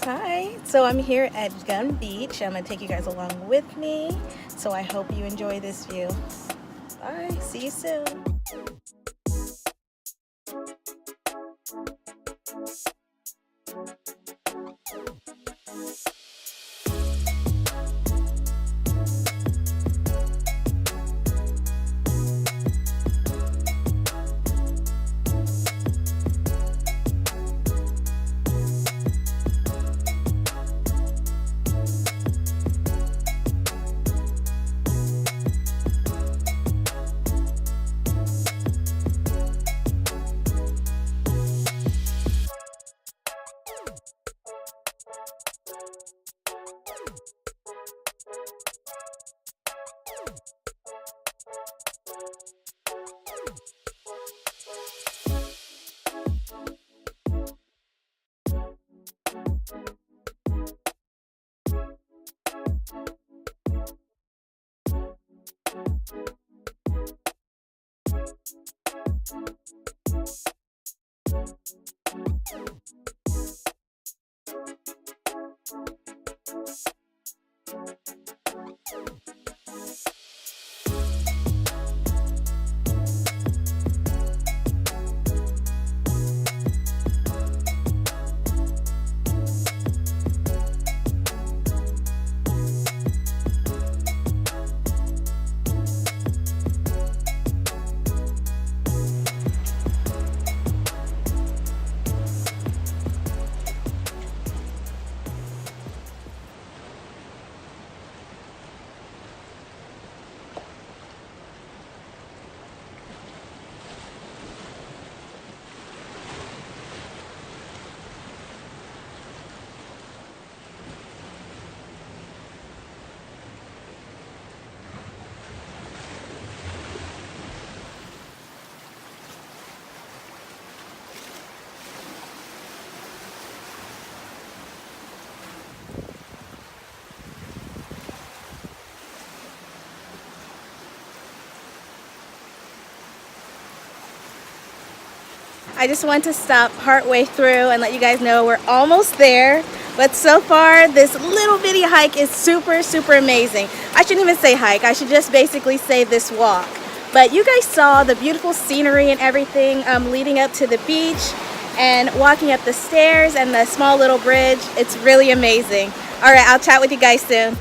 Hi, so I'm here at Gun Beach. I'm going to take you guys along with me, so I hope you enjoy this view. Bye, see you soon. I just want to stop partway through and let you guys know we're almost there. But so far, this little bitty hike is super amazing. I shouldn't even say hike, I should just basically say this walk. But you guys saw the beautiful scenery and everything leading up to the beach and walking up the stairs and the small little bridge. It's really amazing. All right, I'll chat with you guys soon.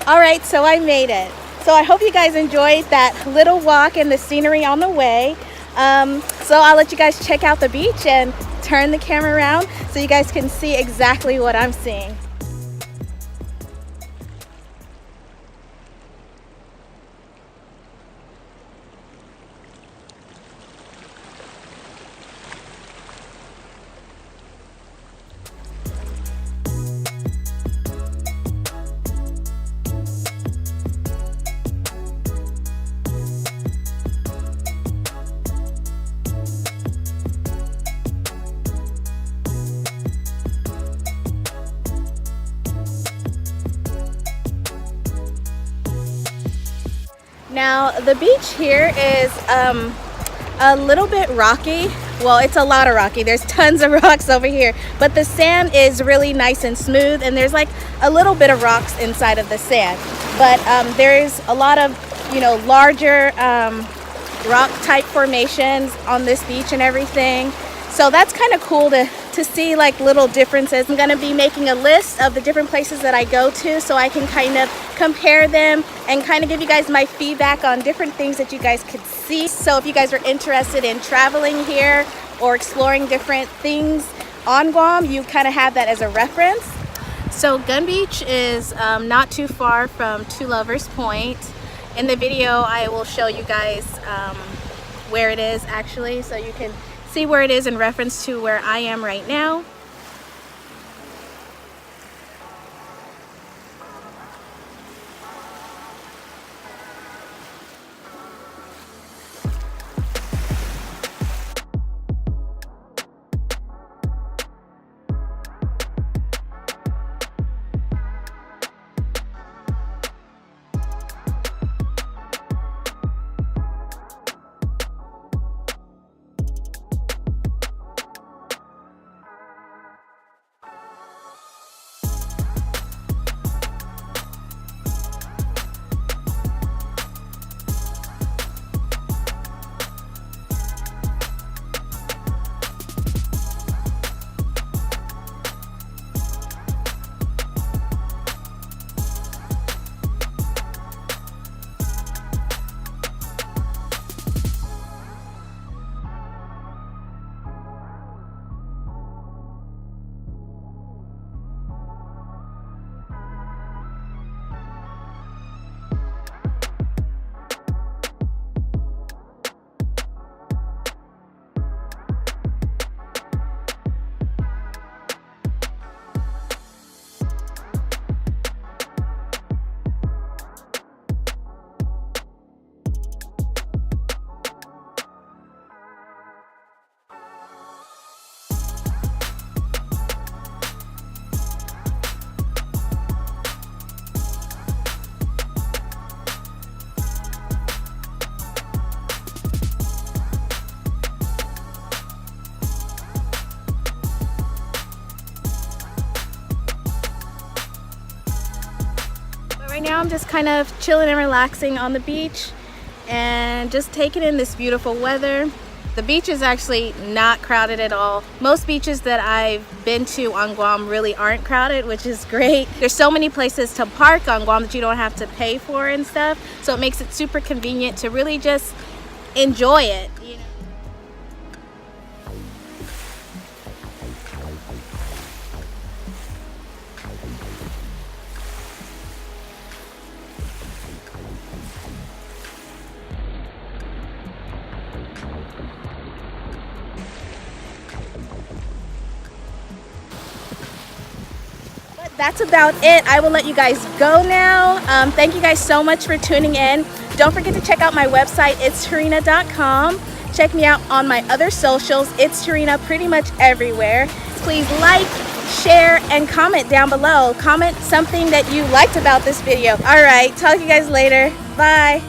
Alright, so I made it. So I hope you guys enjoyed that little walk and the scenery on the way. So I'll let you guys check out the beach and turn the camera around so you guys can see exactly what I'm seeing. Now the beach here is a little bit rocky. Well, it's a lot of rocky. There's tons of rocks over here, but the sand is really nice and smooth, and there's like a little bit of rocks inside of the sand. But there's a lot of, larger rock type formations on this beach and everything. So that's kind of cool to see like little differences. I'm gonna be making a list of the different places that I go to so I can kind of compare them and kind of give you guys my feedback on different things that you guys could see. So if you guys are interested in traveling here or exploring different things on Guam, you kind of have that as a reference. So Gun Beach is not too far from Two Lovers Point. In the video I will show you guys where it is actually, so you can see where it is in reference to where I am right now. Right now I'm just kind of chilling and relaxing on the beach and just taking in this beautiful weather. The beach is actually not crowded at all. Most beaches that I've been to on Guam really aren't crowded, which is great. There's so many places to park on Guam that you don't have to pay for and stuff, so it makes it super convenient to really just enjoy it, you know? That's about it. I will let you guys go now. Thank you guys so much for tuning in. Don't forget to check out my website, it's Terreana.com. Check me out on my other socials, it's Terreana pretty much everywhere. Please like, share, and comment down below. Comment something that you liked about this video. All right, talk to you guys later. Bye.